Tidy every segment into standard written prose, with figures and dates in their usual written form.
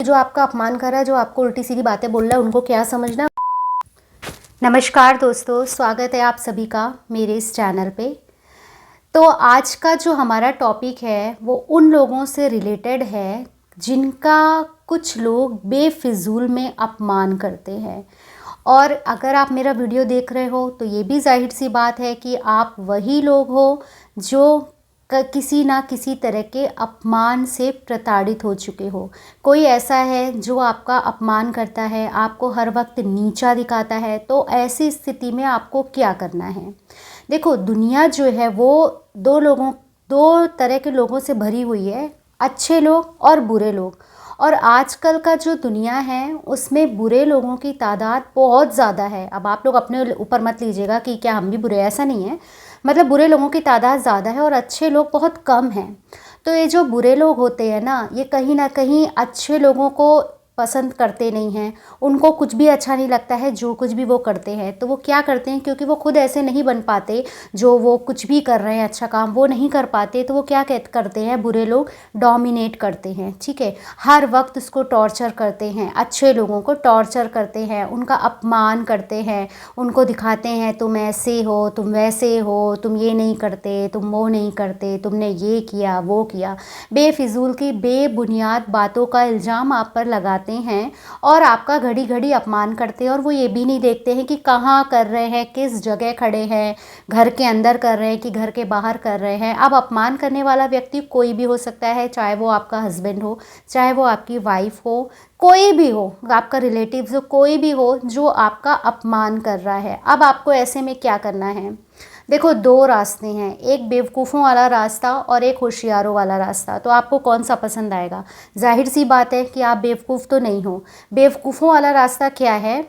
जो आपका अपमान कर रहा है, जो आपको उल्टी सीधी बातें बोल रहा है, उनको क्या समझना। नमस्कार दोस्तों, स्वागत है आप सभी का मेरे इस चैनल पे। तो आज का जो हमारा टॉपिक है वो उन लोगों से रिलेटेड है जिनका कुछ लोग बेफिजूल में अपमान करते हैं। और अगर आप मेरा वीडियो देख रहे हो तो ये भी जाहिर सी बात है कि आप वही लोग हो जो किसी ना किसी तरह के अपमान से प्रताड़ित हो चुके हो। कोई ऐसा है जो आपका अपमान करता है, आपको हर वक्त नीचा दिखाता है, तो ऐसी स्थिति में आपको क्या करना है। देखो, दुनिया जो है वो दो तरह के लोगों से भरी हुई है, अच्छे लोग और बुरे लोग। और आजकल का जो दुनिया है उसमें बुरे लोगों की तादाद बहुत ज़्यादा है। अब आप लोग अपने ऊपर मत लीजिएगा कि क्या हम भी बुरे, ऐसा नहीं है। मतलब बुरे लोगों की तादाद ज़्यादा है और अच्छे लोग बहुत कम हैं। तो ये जो बुरे लोग होते हैं ना, ये कहीं ना कहीं अच्छे लोगों को पसंद करते नहीं हैं। उनको कुछ भी अच्छा नहीं लगता है जो कुछ भी वो करते हैं। तो वो क्या करते हैं, क्योंकि वो खुद ऐसे नहीं बन पाते, जो वो कुछ भी कर रहे हैं अच्छा काम वो नहीं कर पाते, तो वो क्या करते हैं, बुरे लोग डोमिनेट करते हैं। ठीक है, हर वक्त उसको टॉर्चर करते हैं, अच्छे लोगों को टॉर्चर करते हैं, उनका अपमान करते हैं, उनको दिखाते हैं तुम ऐसे हो, तुम वैसे हो, तुम ये नहीं करते, तुम वो नहीं करते, तुमने ये किया वो किया। बेफिजूल की बेबुनियाद बातों का इल्ज़ाम आप पर लगाते हैं और आपका घड़ी घड़ी अपमान करते हैं। और वो ये भी नहीं देखते हैं कि कहाँ कर रहे हैं, किस जगह खड़े हैं, घर के अंदर कर रहे हैं कि घर के बाहर कर रहे हैं। अब अपमान करने वाला व्यक्ति कोई भी हो सकता है, चाहे वो आपका हस्बैंड हो, चाहे वो आपकी वाइफ हो, कोई भी हो, आपका रिलेटिव्स हो, कोई भी हो जो आपका अपमान कर रहा है। अब आपको ऐसे में क्या करना है। देखो, दो रास्ते हैं, एक बेवकूफ़ों वाला रास्ता और एक होशियारों वाला रास्ता। तो आपको कौन सा पसंद आएगा। जाहिर सी बात है कि आप बेवकूफ़ तो नहीं हो। बेवकूफ़ों वाला रास्ता क्या है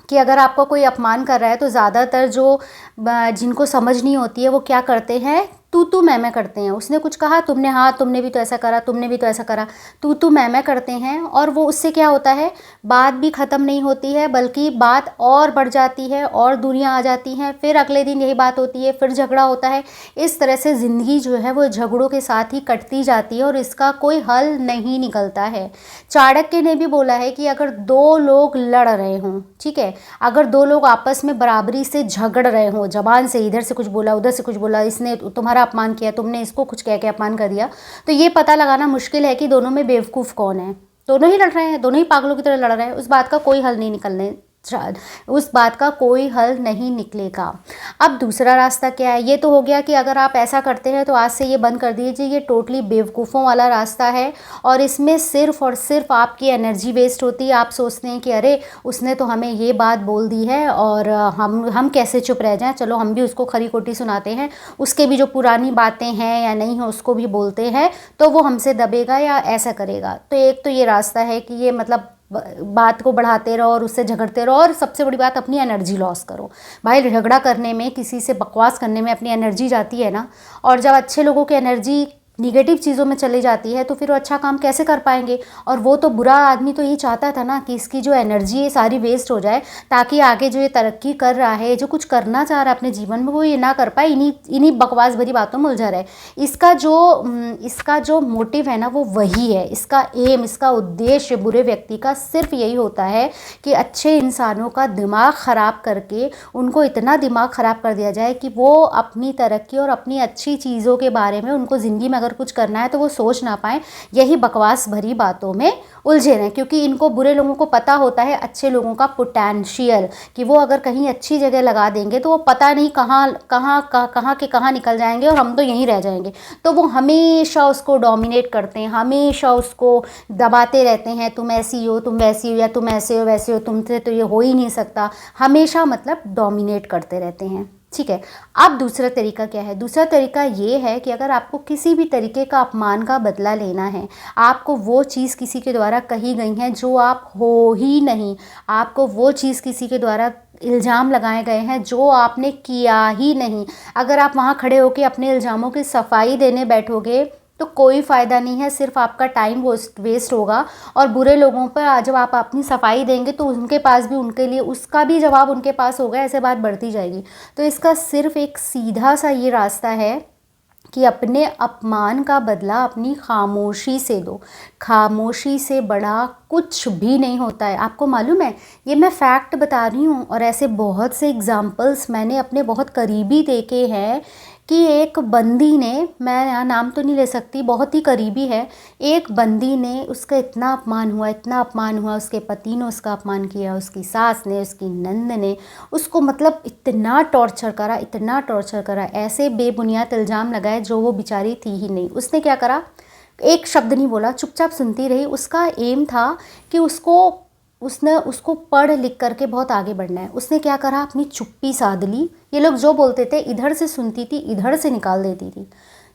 कि अगर आपको कोई अपमान कर रहा है तो ज़्यादातर जो जिनको समझ नहीं होती है वो क्या करते हैं, तू मैं करते हैं। उसने कुछ कहा, तुमने हाँ तुमने भी तो ऐसा करा, तुमने भी तो ऐसा करा, तू मैं करते हैं। और वो उससे क्या होता है, बात भी ख़त्म नहीं होती है, बल्कि बात और बढ़ जाती है और दूरियां आ जाती हैं। फिर अगले दिन यही बात होती है, फिर झगड़ा होता है। इस तरह से ज़िंदगी जो है वो झगड़ों के साथ ही कटती जाती है और इसका कोई हल नहीं निकलता है। चाणक्य ने भी बोला है कि अगर दो लोग लड़ रहे हों, ठीक है, अगर दो लोग आपस में बराबरी से झगड़ रहे हों, जबान से इधर से कुछ बोला उधर से कुछ बोला, इसने तुम्हारा अपमान किया, तुमने इसको कुछ कह के अपमान कर दिया, तो ये पता लगाना मुश्किल है कि दोनों में बेवकूफ़ कौन है। दोनों ही लड़ रहे हैं, दोनों ही पागलों की तरह लड़ रहे हैं, उस बात का कोई हल नहीं निकलने, उस बात का कोई हल नहीं निकलेगा। अब दूसरा रास्ता क्या है। ये तो हो गया कि अगर आप ऐसा करते हैं तो आज से ये बंद कर दीजिए, ये टोटली बेवकूफ़ों वाला रास्ता है और इसमें सिर्फ़ और सिर्फ आपकी एनर्जी वेस्ट होती है। आप सोचते हैं कि अरे उसने तो हमें ये बात बोल दी है और हम कैसे चुप रह जाएं, चलो हम भी उसको खरी खोटी सुनाते हैं, उसके भी जो पुरानी बातें हैं या नहीं है उसको भी बोलते हैं, तो वो हमसे दबेगा या ऐसा करेगा। तो एक तो ये रास्ता है कि ये मतलब बात को बढ़ाते रहो और उससे झगड़ते रहो, और सबसे बड़ी बात अपनी एनर्जी लॉस करो। भाई, झगड़ा करने में, किसी से बकवास करने में अपनी एनर्जी जाती है ना, और जब अच्छे लोगों की एनर्जी निगेटिव चीज़ों में चली जाती है तो फिर वो अच्छा काम कैसे कर पाएंगे। और वो तो बुरा आदमी तो ये चाहता था ना कि इसकी जो एनर्जी है सारी वेस्ट हो जाए, ताकि आगे जो ये तरक्की कर रहा है, जो कुछ करना चाह रहा है अपने जीवन में, वो ये ना कर पाए, इन्हीं बकवास भरी बातों में उलझा रहे। इसका जो मोटिव है ना वो वही है, इसका एम, इसका उद्देश्य बुरे व्यक्ति का सिर्फ यही होता है कि अच्छे इंसानों का दिमाग ख़राब करके उनको इतना दिमाग ख़राब कर दिया जाए कि वो अपनी तरक्की और अपनी अच्छी चीज़ों के बारे में, उनको ज़िंदगी में अगर कुछ करना है तो वो सोच ना पाएँ, यही बकवास भरी बातों में उलझे रहें। क्योंकि इनको, बुरे लोगों को पता होता है अच्छे लोगों का पोटेंशियल, कि वो अगर कहीं अच्छी जगह लगा देंगे तो वो पता नहीं कहाँ निकल जाएंगे और हम तो यहीं रह जाएंगे। तो वो हमेशा उसको डोमिनेट करते हैं, हमेशा उसको दबाते रहते हैं, तुम ऐसी हो, तुम वैसी हो, या तुम ऐसे हो वैसे हो, तुमसे तो ये हो ही नहीं सकता, हमेशा मतलब डोमिनेट करते रहते हैं। ठीक है। अब दूसरा तरीका क्या है। दूसरा तरीका ये है कि अगर आपको किसी भी तरीके का अपमान का बदला लेना है, आपको वो चीज़ किसी के द्वारा कही गई है जो आप हो ही नहीं, आपको वो चीज़ किसी के द्वारा इल्ज़ाम लगाए गए हैं जो आपने किया ही नहीं, अगर आप वहाँ खड़े होकर अपने इल्ज़ामों की सफाई देने बैठोगे तो कोई फ़ायदा नहीं है, सिर्फ आपका टाइम वेस्ट होगा। और बुरे लोगों पर जब आप अपनी सफाई देंगे तो उनके पास भी, उनके लिए उसका भी जवाब उनके पास होगा, ऐसे बात बढ़ती जाएगी। तो इसका सिर्फ एक सीधा सा ये रास्ता है कि अपने अपमान का बदला अपनी खामोशी से दो। खामोशी से बड़ा कुछ भी नहीं होता है। आपको मालूम है, ये मैं फैक्ट बता रही हूँ और ऐसे बहुत से एग्जाम्पल्स मैंने अपने बहुत करीबी देखे हैं कि एक बंदी ने, मैं यहाँ नाम तो नहीं ले सकती, बहुत ही करीबी है, एक बंदी ने, उसका इतना अपमान हुआ, इतना अपमान हुआ, उसके पति ने उसका अपमान किया, उसकी सास ने, उसकी नंद ने उसको मतलब इतना टॉर्चर करा, इतना टॉर्चर करा, ऐसे बेबुनियाद इल्ज़ाम लगाए जो वो बेचारी थी ही नहीं। उसने क्या करा, एक शब्द नहीं बोला, चुपचाप सुनती रही। उसका एम था कि उसने उसको पढ़ लिख करके बहुत आगे बढ़ना है। उसने क्या करा, अपनी चुप्पी साध ली। ये लोग जो बोलते थे इधर से सुनती थी, इधर से निकाल देती थी।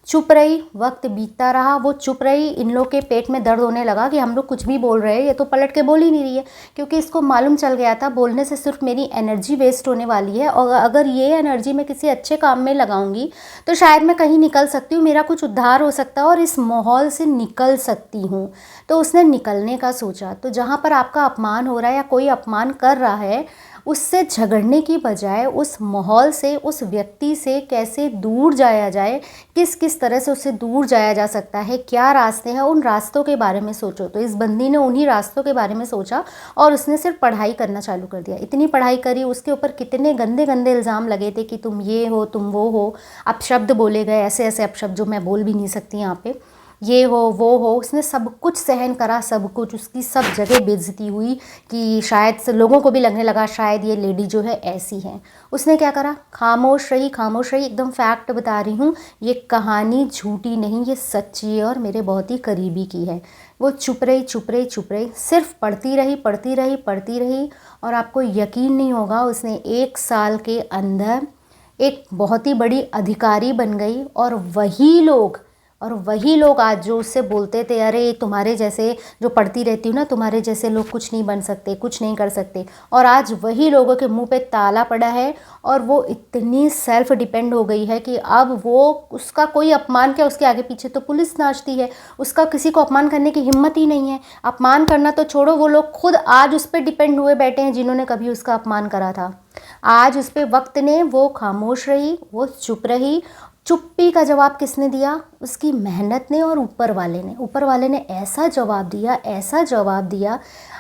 चुप रही, वक्त बीतता रहा, वो चुप रही। इन लोग के पेट में दर्द होने लगा कि हम लोग कुछ भी बोल रहे हैं, ये तो पलट के बोल ही नहीं रही है, क्योंकि इसको मालूम चल गया था बोलने से सिर्फ मेरी एनर्जी वेस्ट होने वाली है, और अगर ये एनर्जी मैं किसी अच्छे काम में लगाऊंगी तो शायद मैं कहीं निकल सकती हूँ, मेरा कुछ उद्धार हो सकता है और इस माहौल से निकल सकती हूँ। तो उसने निकलने का सोचा। तो जहाँ पर आपका अपमान हो रहा है या कोई अपमान कर रहा है, उससे झगड़ने की बजाय उस माहौल से, उस व्यक्ति से कैसे दूर जाया जाए, किस किस तरह से उससे दूर जाया जा सकता है, क्या रास्ते हैं, उन रास्तों के बारे में सोचो। तो इस बंदी ने उन्हीं रास्तों के बारे में सोचा और उसने सिर्फ पढ़ाई करना चालू कर दिया। इतनी पढ़ाई करी, उसके ऊपर कितने गंदे गंदे इल्ज़ाम लगे थे कि तुम ये हो, तुम वो हो, अपशब्द बोले गए, ऐसे ऐसे अपशब्द जो मैं बोल भी नहीं सकती यहाँ पे, ये हो वो हो। उसने सब कुछ सहन करा, सब कुछ, उसकी सब जगह बेइज्जती हुई कि शायद से लोगों को भी लगने लगा शायद ये लेडी जो है ऐसी है। उसने क्या करा, खामोश रही, खामोश रही। एकदम फैक्ट बता रही हूँ, ये कहानी झूठी नहीं, ये सच्ची है और मेरे बहुत ही करीबी की है। वो चुप रही, चुप रही, चुप रही, सिर्फ पढ़ती रही, पढ़ती रही, पढ़ती रही। और आपको यकीन नहीं होगा, उसने 1 साल के अंदर एक बहुत ही बड़ी अधिकारी बन गई। और वही लोग आज जो उससे बोलते थे, अरे तुम्हारे जैसे जो पढ़ती रहती हूँ ना, तुम्हारे जैसे लोग कुछ नहीं बन सकते, कुछ नहीं कर सकते, और आज वही लोगों के मुंह पे ताला पड़ा है। और वो इतनी सेल्फ डिपेंड हो गई है कि अब वो, उसका कोई अपमान क्या, उसके आगे पीछे तो पुलिस नाचती है, उसका किसी को अपमान करने की हिम्मत ही नहीं है। अपमान करना तो छोड़ो, वो लोग खुद आज उस पर डिपेंड हुए बैठे हैं जिन्होंने कभी उसका अपमान करा था। आज उस पर वक्त ने, वो खामोश रही, वो चुप रही। चुप्पी का जवाब किसने दिया, उसकी मेहनत ने और ऊपर वाले ने ऐसा जवाब दिया, ऐसा जवाब दिया।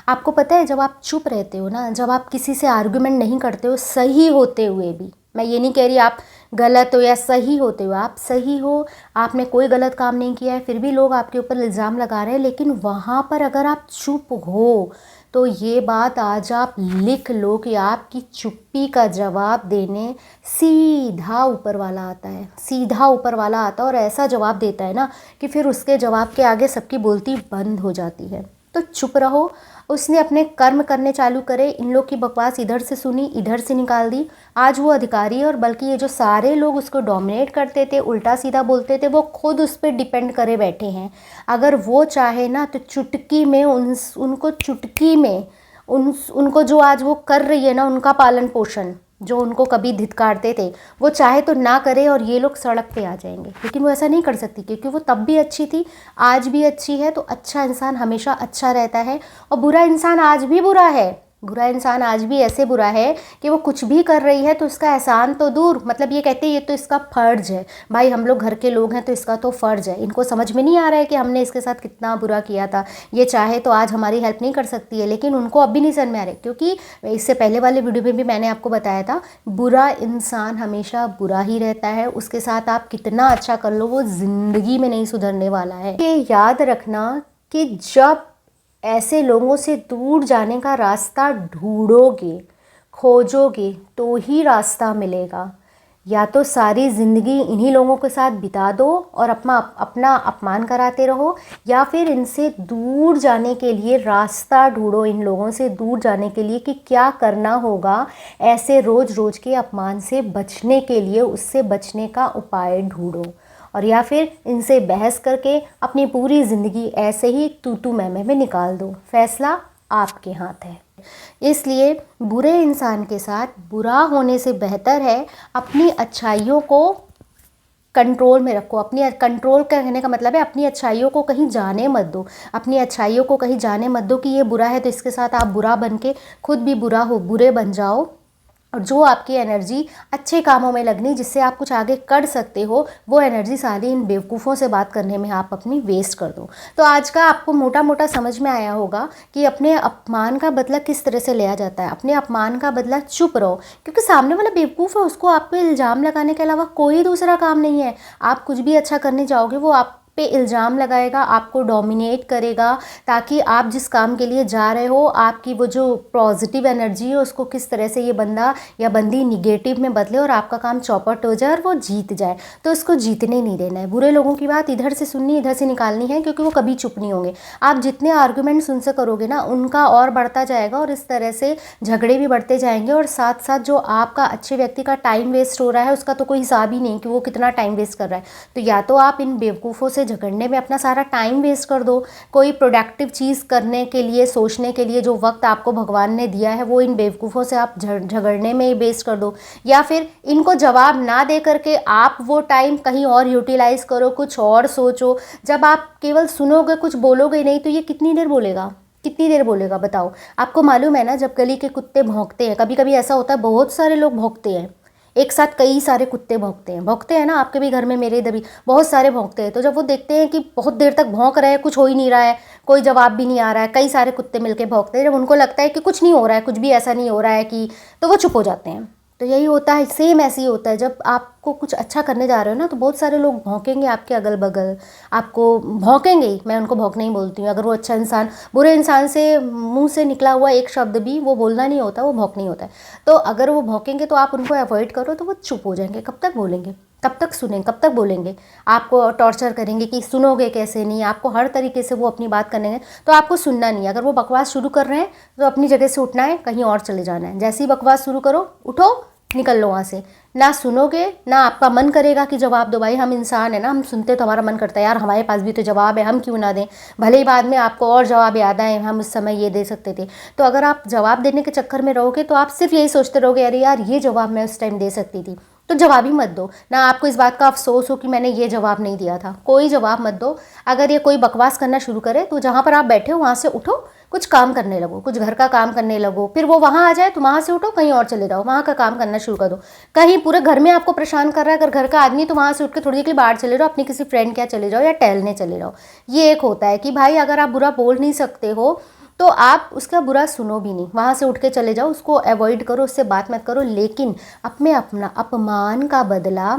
आपको पता है, जब आप चुप रहते हो ना, जब आप किसी से आर्गुमेंट नहीं करते हो, सही होते हुए भी, मैं ये नहीं कह रही आप गलत हो या सही होते हो, आप सही हो, आपने कोई गलत काम नहीं किया है, फिर भी लोग आपके ऊपर इल्ज़ाम लगा रहे हैं, लेकिन वहाँ पर अगर आप चुप हो तो ये बात आज आप लिख लो कि आपकी चुप्पी का जवाब देने सीधा ऊपर वाला आता है, सीधा ऊपर वाला आता है और ऐसा जवाब देता है ना कि फिर उसके जवाब के आगे सबकी बोलती बंद हो जाती है। तो चुप रहो। उसने अपने कर्म करने चालू करे, इन लोग की बकवास इधर से सुनी, इधर से निकाल दी। आज वो अधिकारी, और बल्कि ये जो सारे लोग उसको डोमिनेट करते थे, उल्टा सीधा बोलते थे, वो खुद उस पर डिपेंड करे बैठे हैं। अगर वो चाहे ना तो चुटकी में उनको चुटकी में उनको जो आज वो कर रही है ना, उनका पालन पोषण, जो उनको कभी धिक्कारते थे, वो चाहे तो ना करे और ये लोग सड़क पे आ जाएंगे। लेकिन वो ऐसा नहीं कर सकती, क्योंकि वो तब भी अच्छी थी, आज भी अच्छी है। तो अच्छा इंसान हमेशा अच्छा रहता है, और बुरा इंसान आज भी बुरा है। बुरा इंसान आज भी ऐसे बुरा है कि वो कुछ भी कर रही है तो उसका एहसान तो दूर, मतलब ये कहते हैं ये तो इसका फ़र्ज़ है, भाई हम लोग घर के लोग हैं तो इसका तो फ़र्ज़ है। इनको समझ में नहीं आ रहा है कि हमने इसके साथ कितना बुरा किया था। ये चाहे तो आज हमारी हेल्प नहीं कर सकती है, लेकिन उनको अब भी नहीं समझ में आ रहा है, क्योंकि इससे पहले वाले वीडियो में भी मैंने आपको बताया था, बुरा इंसान हमेशा बुरा ही रहता है। उसके साथ आप कितना अच्छा कर लो, वो ज़िंदगी में नहीं सुधरने वाला है। ये याद रखना कि जब ऐसे लोगों से दूर जाने का रास्ता ढूंढोगे, खोजोगे, तो ही रास्ता मिलेगा। या तो सारी ज़िंदगी इन्हीं लोगों के साथ बिता दो और अपना अपमान कराते रहो, या फिर इनसे दूर जाने के लिए रास्ता ढूंढो, इन लोगों से दूर जाने के लिए कि क्या करना होगा ऐसे रोज़ रोज़ के अपमान से बचने के लिए, उससे बचने का उपाय ढूंढो। और या फिर इनसे बहस करके अपनी पूरी ज़िंदगी ऐसे ही तू मैं में निकाल दो। फैसला आपके हाथ है। इसलिए बुरे इंसान के साथ बुरा होने से बेहतर है अपनी अच्छाइयों को कंट्रोल में रखो। अपनी कंट्रोल कहने का मतलब है अपनी अच्छाइयों को कहीं जाने मत दो, अपनी अच्छाइयों को कहीं जाने मत दो कि ये बुरा है तो इसके साथ आप बुरा बन के खुद भी बुरे बन जाओ। और जो आपकी एनर्जी अच्छे कामों में लगनी, जिससे आप कुछ आगे कर सकते हो, वो एनर्जी सारी इन बेवकूफ़ों से बात करने में आप अपनी वेस्ट कर दो। तो आज का आपको मोटा मोटा समझ में आया होगा कि अपने अपमान का बदला किस तरह से लिया जाता है। अपने अपमान का बदला चुप रहो, क्योंकि सामने वाला बेवकूफ़ है, उसको आप पे इल्ज़ाम लगाने के अलावा कोई दूसरा काम नहीं है। आप कुछ भी अच्छा करने जाओगे, वो आप पे इल्ज़ाम लगाएगा, आपको डोमिनेट करेगा, ताकि आप जिस काम के लिए जा रहे हो, आपकी वो जो पॉजिटिव एनर्जी है उसको किस तरह से ये बंदा या बंदी निगेटिव में बदले और आपका काम चौपट हो जाए और वो जीत जाए। तो इसको जीतने नहीं देना है। बुरे लोगों की बात इधर से सुननी, इधर से निकालनी है, क्योंकि वो कभी चुप नहीं होंगे। आप जितने आर्गूमेंट्स उनसे करोगे ना, उनका और बढ़ता जाएगा और इस तरह से झगड़े भी बढ़ते जाएंगे। और साथ साथ जो आपका अच्छे व्यक्ति का टाइम वेस्ट हो रहा है, उसका तो कोई हिसाब ही नहीं कि वो कितना टाइम वेस्ट कर रहा है। तो या तो आप इन बेवकूफ़ों से झगड़ने में अपना सारा टाइम वेस्ट कर दो, कोई प्रोडक्टिव चीज़ करने के लिए, सोचने के लिए जो वक्त आपको भगवान ने दिया है, वो इन बेवकूफ़ों से आप झगड़ने में ही वेस्ट कर दो। या फिर इनको जवाब ना दे करके आप वो टाइम कहीं और यूटिलाइज़ करो, कुछ और सोचो। जब आप केवल सुनोगे, कुछ बोलोगे नहीं, तो ये कितनी देर बोलेगा, कितनी देर बोलेगा बताओ। आपको मालूम है ना, जब गली के कुत्ते भौंकते हैं, कभी कभी ऐसा होता है, बहुत सारे लोग भौंकते हैं एक साथ, कई सारे कुत्ते भौंकते हैं ना। आपके भी घर में, मेरे इधर भी बहुत सारे भौंकते हैं। तो जब वो देखते हैं कि बहुत देर तक भौंक रहे हैं, कुछ हो ही नहीं रहा है, कोई जवाब भी नहीं आ रहा है, कई सारे कुत्ते मिलके भौंकते हैं, जब उनको लगता है कि कुछ नहीं हो रहा है, कुछ भी ऐसा नहीं हो रहा है कि, तो वो चुप हो जाते हैं। तो यही होता है, सेम ऐसे ही होता है। जब आपको कुछ अच्छा करने जा रहे हो ना, तो बहुत सारे लोग भौंकेंगे आपके अगल बगल, आपको भौंकेंगे ही। मैं उनको भौंकने ही बोलती हूँ। अगर वो अच्छा इंसान, बुरे इंसान से मुंह से निकला हुआ एक शब्द भी वो बोलना नहीं होता, वो भौंकना ही होता है। तो अगर वो भौंकेंगे तो आप उनको अवॉइड करो, तो वो चुप हो जाएंगे। कब तक बोलेंगे, कब तक सुनें, कब तक बोलेंगे। आपको टॉर्चर करेंगे कि सुनोगे कैसे नहीं, आपको हर तरीके से वो अपनी बात करने, तो आपको सुनना नहीं है। अगर वो बकवास शुरू कर रहे हैं तो अपनी जगह से उठना है, कहीं और चले जाना है। जैसे ही बकवास शुरू करो, उठो, निकल लो वहाँ से। ना सुनोगे, ना आपका मन करेगा कि जवाब दो। भाई हम इंसान है ना, हम सुनते तो हमारा मन करता है यार, हमारे पास भी तो जवाब है, हम क्यों ना दें। भले ही बाद में आपको और जवाब याद आए, हम उस समय ये दे सकते थे। तो अगर आप जवाब देने के चक्कर में रहोगे, तो आप सिर्फ यही सोचते रहोगे, अरे यार ये जवाब मैं उस टाइम दे सकती थी। तो जवाब ही मत दो ना। आपको इस बात का अफसोस हो कि मैंने ये जवाब नहीं दिया था, कोई जवाब मत दो। अगर ये कोई बकवास करना शुरू करे, तो जहाँ पर आप बैठे हो वहाँ से उठो, कुछ काम करने लगो, कुछ घर का काम करने लगो। फिर वो वहाँ आ जाए तो वहाँ से उठो, कहीं और चले जाओ, वहाँ का काम करना शुरू कर दो। कहीं पूरे घर में आपको परेशान कर रहा है अगर घर का आदमी, तो वहाँ से उठ के थोड़ी देर के लिए बाहर चले जाओ, अपनी किसी फ्रेंड के यहाँ चले जाओ, या टहलने चले जाओ। ये एक होता है कि भाई अगर आप बुरा बोल नहीं सकते हो, तो आप उसका बुरा सुनो भी नहीं, वहाँ से उठ के चले जाओ, उसको अवॉइड करो, उससे बात मत करो। लेकिन अपना अपमान का बदला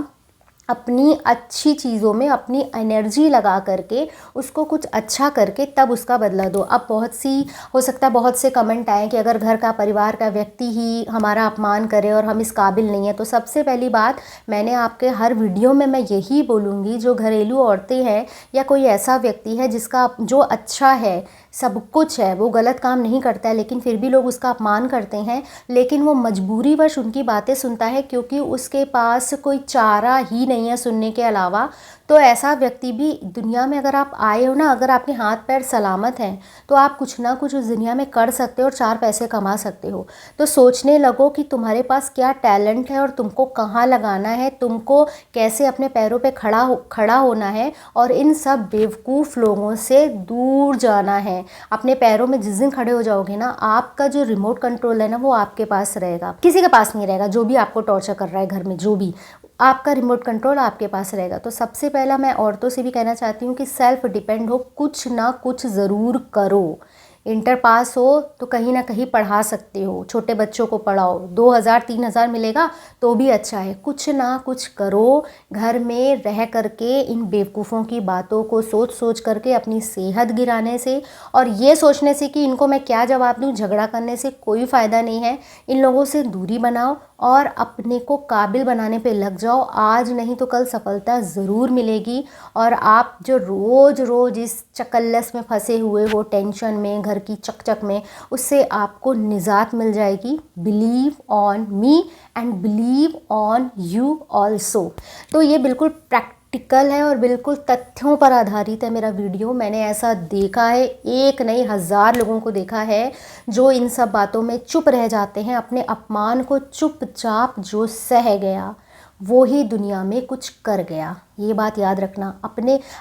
अपनी अच्छी चीज़ों में अपनी एनर्जी लगा करके, उसको कुछ अच्छा करके तब उसका बदला दो। अब बहुत सी, हो सकता है बहुत से कमेंट आए कि अगर घर का, परिवार का व्यक्ति ही हमारा अपमान करे और हम इस काबिल नहीं है, तो सबसे पहली बात, मैंने आपके हर वीडियो में मैं यही बोलूँगी, जो घरेलू औरतें हैं या कोई ऐसा व्यक्ति है जिसका जो अच्छा है, सब कुछ है, वो गलत काम नहीं करता है, लेकिन फिर भी लोग उसका अपमान करते हैं, लेकिन वो मजबूरीवश उनकी बातें सुनता है, क्योंकि उसके पास कोई चारा ही नहीं है सुनने के अलावा। तो ऐसा व्यक्ति भी दुनिया में, अगर आप आए हो ना, अगर आपके हाथ पैर सलामत हैं, तो आप कुछ ना कुछ उस दुनिया में कर सकते हो और 4 पैसे कमा सकते हो। तो सोचने लगो कि तुम्हारे पास क्या टैलेंट है और तुमको कहाँ लगाना है, तुमको कैसे अपने पैरों पे खड़ा होना है, और इन सब बेवकूफ़ लोगों से दूर जाना है। अपने पैरों में जिस दिन खड़े हो जाओगे ना, आपका जो रिमोट कंट्रोल है ना, वो आपके पास रहेगा, किसी के पास नहीं रहेगा। जो भी आपको टॉर्चर कर रहा है घर में, जो भी, आपका रिमोट कंट्रोल आपके पास रहेगा। तो सबसे पहला मैं औरतों से भी कहना चाहती हूँ कि सेल्फ डिपेंड हो, कुछ ना कुछ ज़रूर करो। इंटर पास हो तो कहीं ना कहीं पढ़ा सकते हो, छोटे बच्चों को पढ़ाओ, 2000-3000 मिलेगा तो भी अच्छा है। कुछ ना कुछ करो, घर में रह करके इन बेवकूफ़ों की बातों को सोच करके अपनी सेहत गिराने से और ये सोचने से कि इनको मैं क्या जवाब दूँ, झगड़ा करने से कोई फ़ायदा नहीं है। इन लोगों से दूरी बनाओ और अपने को काबिल बनाने पे लग जाओ। आज नहीं तो कल सफलता ज़रूर मिलेगी। और आप जो रोज़ इस चकल्लस में फंसे हुए हो, टेंशन में, घर की चकचक में, उससे आपको निजात मिल जाएगी। Believe on me and believe on you also. तो ये बिल्कुल प्रैक्टिकल है और बिल्कुल तथ्यों पर आधारित है मेरा वीडियो। मैंने ऐसा देखा है, एक नहीं 1000 लोगों को देखा है जो इन सब बातों में चुप रह जाते हैं। अपने अपमान को चुपचाप जो सह गया, वो ही दुनिया में कुछ कर गया। ये बात याद रखना।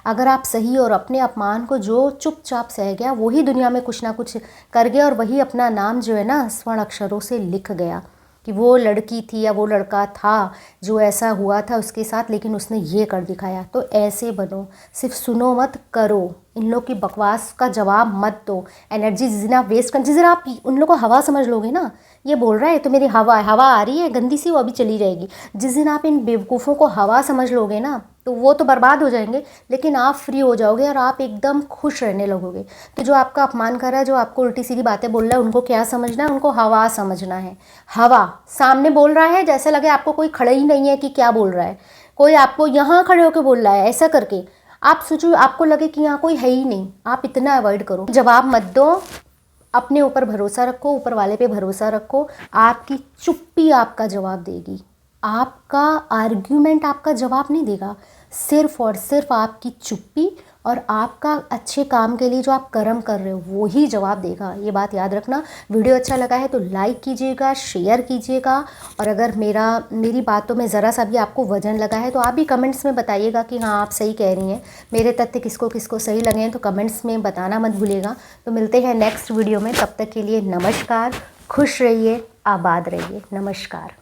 अगर आप सही और अपने अपमान को जो चुपचाप सह गया, वही दुनिया में कुछ ना कुछ कर गया और वही अपना नाम जो है ना स्वर्ण अक्षरों से लिख गया। कि वो लड़की थी या वो लड़का था जो ऐसा हुआ था उसके साथ, लेकिन उसने ये कर दिखाया। तो ऐसे बनो, सिर्फ सुनो मत, करो। इन लोग की बकवास का जवाब मत दो। एनर्जी जिस दिन आप वेस्ट कर, जिस दिन आप उन लोग को हवा समझ लोगे ना, ये बोल रहा है तो मेरी हवा आ रही है गंदी सी, वो अभी चली जाएगी। जिस दिन आप इन बेवकूफ़ों को हवा समझ लोगे ना, तो वो तो बर्बाद हो जाएंगे, लेकिन आप फ्री हो जाओगे और आप एकदम खुश रहने लगोगे। तो जो आपका अपमान कर रहा है, जो आपको उल्टी सीधी बातें बोल रहा है, उनको क्या समझना है? उनको हवा समझना है। हवा सामने बोल रहा है, जैसे लगे आपको कोई खड़ा ही नहीं है कि क्या बोल रहा है, कोई आपको यहाँ खड़े होकर बोल रहा है, ऐसा करके आप सोचो, आपको लगे कि यहाँ कोई है ही नहीं। आप इतना अवॉइड करो, जवाब मत दो, अपने ऊपर भरोसा रखो, ऊपर वाले पे भरोसा रखो। आपकी चुप्पी आपका जवाब देगी, आपका आर्ग्यूमेंट आपका जवाब नहीं देगा। सिर्फ और सिर्फ आपकी चुप्पी और आपका अच्छे काम के लिए जो आप कर्म कर रहे हो वो ही जवाब देगा। ये बात याद रखना। वीडियो अच्छा लगा है तो लाइक कीजिएगा, शेयर कीजिएगा, और अगर मेरी बातों में ज़रा सा भी आपको वजन लगा है तो आप भी कमेंट्स में बताइएगा कि हाँ आप सही कह रही हैं, मेरे तथ्य किसको किसको सही लगे हैं, तो कमेंट्स में बताना मत भूलिएगा। तो मिलते हैं नेक्स्ट वीडियो में, तब तक के लिए नमस्कार, खुश रहिए, आबाद रहिए, नमस्कार।